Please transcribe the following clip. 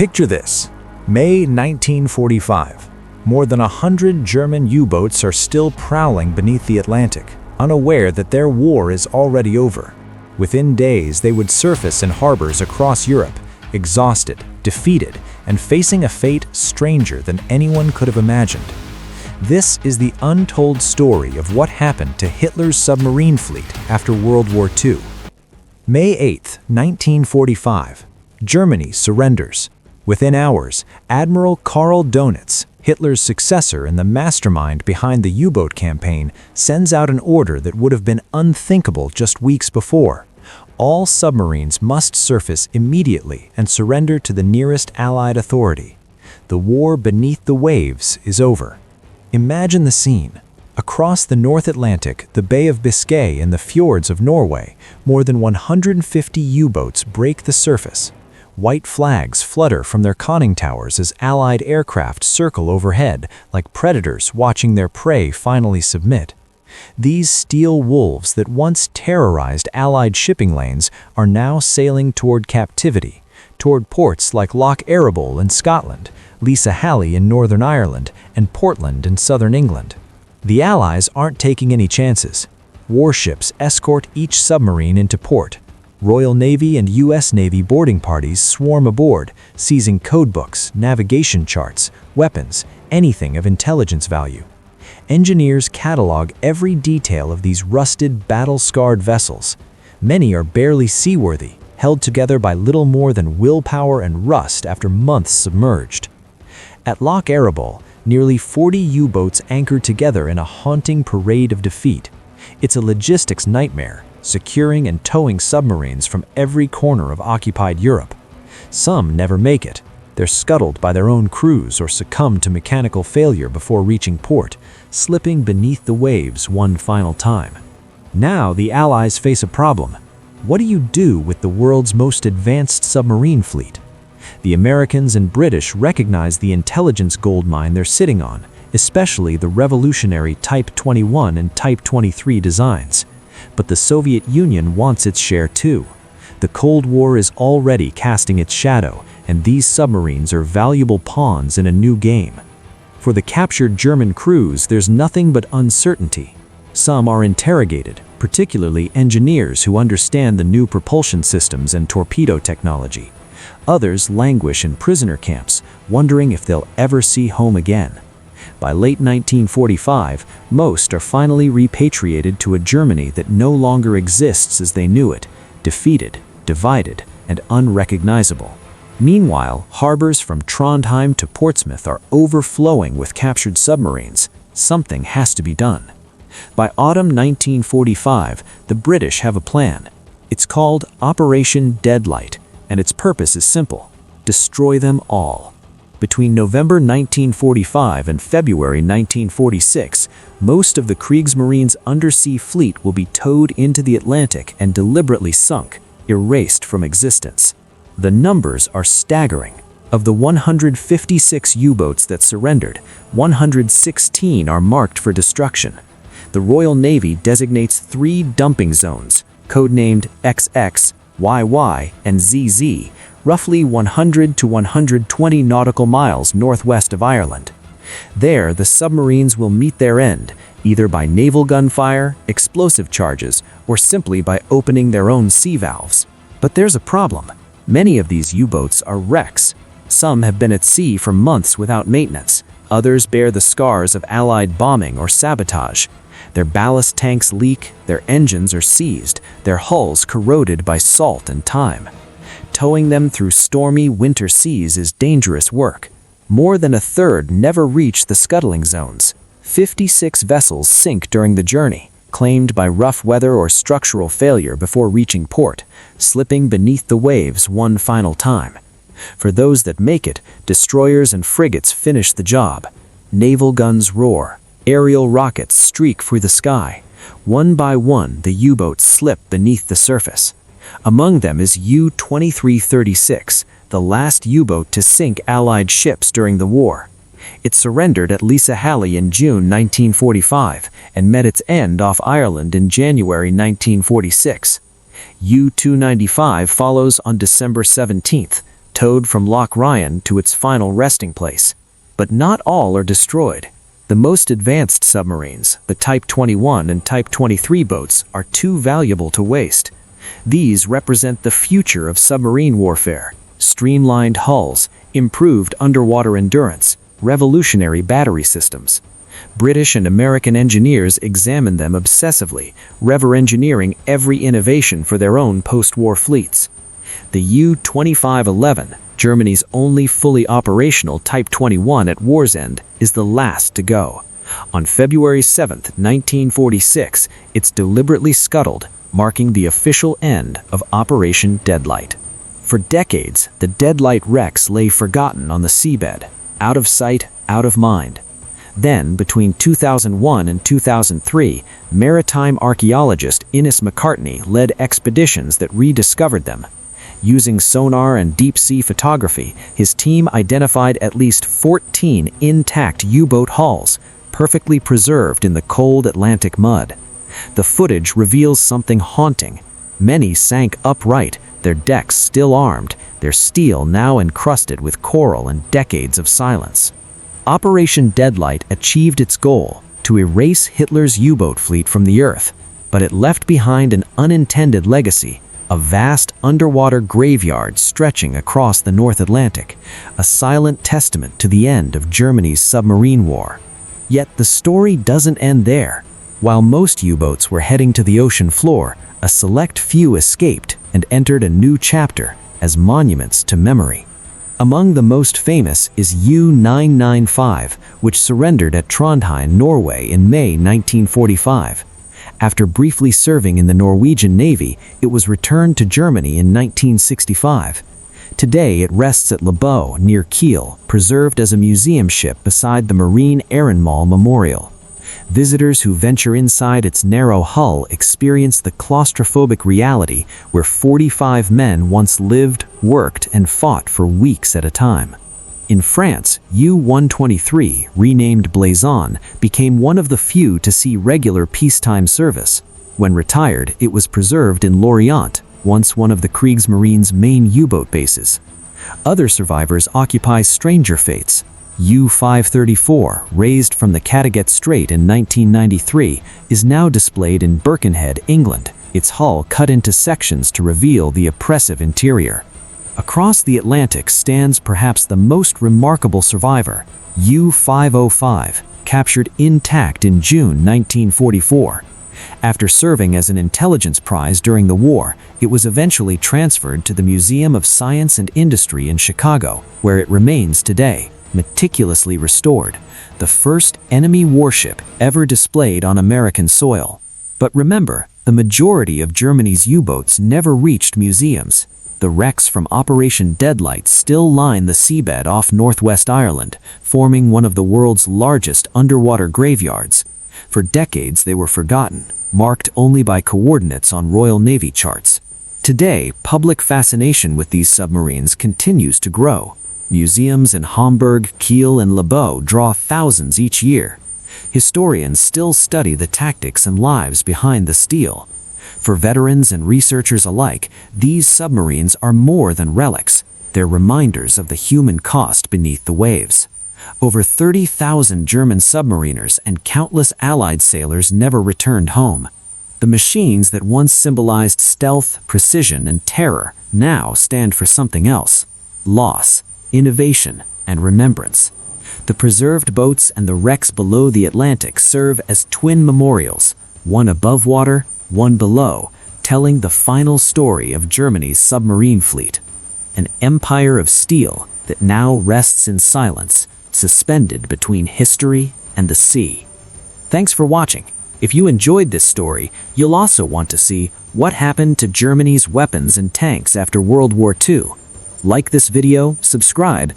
Picture this. May 1945. More than 100 German U-boats are still prowling beneath the Atlantic, unaware that their war is already over. Within days, they would surface in harbors across Europe, exhausted, defeated, and facing a fate stranger than anyone could have imagined. This is the untold story of what happened to Hitler's submarine fleet after World War II. May 8, 1945. Germany surrenders. Within hours, Admiral Karl Dönitz, Hitler's successor and the mastermind behind the U-boat campaign, sends out an order that would have been unthinkable just weeks before. All submarines must surface immediately and surrender to the nearest Allied authority. The war beneath the waves is over. Imagine the scene. Across the North Atlantic, the Bay of Biscay and the fjords of Norway, more than 150 U-boats break the surface. White flags flutter from their conning towers as Allied aircraft circle overhead like predators watching their prey finally submit. These steel wolves that once terrorized Allied shipping lanes are now sailing toward captivity, toward ports like Loch Arable in Scotland, Lisa Halley in Northern Ireland, and Portland in southern England. The Allies aren't taking any chances. Warships escort each submarine into port. Royal Navy and U.S. Navy boarding parties swarm aboard, seizing codebooks, navigation charts, weapons, anything of intelligence value. Engineers catalog every detail of these rusted, battle-scarred vessels. Many are barely seaworthy, held together by little more than willpower and rust after months submerged. At Loch Arable, nearly 40 U-boats anchor together in a haunting parade of defeat. It's a logistics nightmare, securing and towing submarines from every corner of occupied Europe. Some never make it. They're scuttled by their own crews or succumb to mechanical failure before reaching port, slipping beneath the waves one final time. Now the Allies face a problem. What do you do with the world's most advanced submarine fleet? The Americans and British recognize the intelligence goldmine they're sitting on, especially the revolutionary Type 21 and Type 23 designs. But the Soviet Union wants its share too. The Cold War is already casting its shadow, and these submarines are valuable pawns in a new game. For the captured German crews, there's nothing but uncertainty. Some are interrogated, particularly engineers who understand the new propulsion systems and torpedo technology. Others languish in prisoner camps, wondering if they'll ever see home again. By late 1945, most are finally repatriated to a Germany that no longer exists as they knew it, defeated, divided, and unrecognizable. Meanwhile, harbors from Trondheim to Portsmouth are overflowing with captured submarines. Something has to be done. By autumn 1945, the British have a plan. It's called Operation Deadlight, and its purpose is simple: destroy them all. Between November 1945 and February 1946, most of the Kriegsmarine's undersea fleet will be towed into the Atlantic and deliberately sunk, erased from existence. The numbers are staggering. Of the 156 U-boats that surrendered, 116 are marked for destruction. The Royal Navy designates 3 dumping zones, codenamed XX, YY, and ZZ, roughly 100 to 120 nautical miles northwest of Ireland. There, the submarines will meet their end, either by naval gunfire, explosive charges, or simply by opening their own sea valves. But there's a problem. Many of these U-boats are wrecks. Some have been at sea for months without maintenance. Others bear the scars of Allied bombing or sabotage. Their ballast tanks leak, their engines are seized, their hulls corroded by salt and time. Towing them through stormy winter seas is dangerous work. More than a third never reach the scuttling zones. 56 vessels sink during the journey, claimed by rough weather or structural failure before reaching port, slipping beneath the waves one final time. For those that make it, destroyers and frigates finish the job. Naval guns roar. Aerial rockets streak through the sky. One by one, the U-boats slip beneath the surface. Among them is U-2336, the last U-boat to sink Allied ships during the war. It surrendered at Lisa Halley in June 1945 and met its end off Ireland in January 1946. U-295 follows on December 17th, towed from Loch Ryan to its final resting place. But not all are destroyed. The most advanced submarines, the Type 21 and Type 23 boats, are too valuable to waste. These represent the future of submarine warfare: streamlined hulls, improved underwater endurance, revolutionary battery systems. British and American engineers examined them obsessively, rever-engineering every innovation for their own post-war fleets. The U-2511, Germany's only fully operational Type 21 at war's end, is the last to go. On February 7, 1946, it's deliberately scuttled, marking the official end of Operation Deadlight. For decades, the Deadlight wrecks lay forgotten on the seabed, out of sight, out of mind. Then, between 2001 and 2003, maritime archaeologist Innes McCartney led expeditions that rediscovered them. Using sonar and deep-sea photography, his team identified at least 14 intact U-boat hulls, perfectly preserved in the cold Atlantic mud. The footage reveals something haunting. Many sank upright, their decks still armed, their steel now encrusted with coral and decades of silence. Operation Deadlight achieved its goal, to erase Hitler's U-boat fleet from the Earth, but it left behind an unintended legacy: a vast underwater graveyard stretching across the North Atlantic, a silent testament to the end of Germany's submarine war. Yet the story doesn't end there. While most U-boats were heading to the ocean floor, a select few escaped and entered a new chapter as monuments to memory. Among the most famous is U-995, which surrendered at Trondheim, Norway in May 1945. After briefly serving in the Norwegian Navy, it was returned to Germany in 1965. Today it rests at Lebow, near Kiel, preserved as a museum ship beside the Marine Ehrenmal Memorial. Visitors who venture inside its narrow hull experience the claustrophobic reality where 45 men once lived, worked, and fought for weeks at a time. In France, U-123, renamed Blazon, became one of the few to see regular peacetime service. When retired, it was preserved in Lorient, once one of the Kriegsmarine's main U-boat bases. Other survivors occupy stranger fates. U-534, raised from the Kattegat Strait in 1993, is now displayed in Birkenhead, England, its hull cut into sections to reveal the oppressive interior. Across the Atlantic stands perhaps the most remarkable survivor, U-505, captured intact in June 1944. After serving as an intelligence prize during the war, it was eventually transferred to the Museum of Science and Industry in Chicago, where it remains today, meticulously restored, the first enemy warship ever displayed on American soil. But remember, the majority of Germany's U-boats never reached museums. The wrecks from Operation Deadlight still line the seabed off northwest Ireland, forming one of the world's largest underwater graveyards. For decades they were forgotten, marked only by coordinates on Royal Navy charts. Today, public fascination with these submarines continues to grow. Museums in Hamburg, Kiel, and Lebow draw thousands each year. Historians still study the tactics and lives behind the steel. For veterans and researchers alike, these submarines are more than relics. They're reminders of the human cost beneath the waves. Over 30,000 German submariners and countless Allied sailors never returned home. The machines that once symbolized stealth, precision, and terror now stand for something else: loss, innovation, and remembrance. The preserved boats and the wrecks below the Atlantic serve as twin memorials, one above water, one below, telling the final story of Germany's submarine fleet. An empire of steel that now rests in silence, suspended between history and the sea. Thanks for watching. If you enjoyed this story, you'll also want to see what happened to Germany's weapons and tanks after World War II. Like this video, subscribe,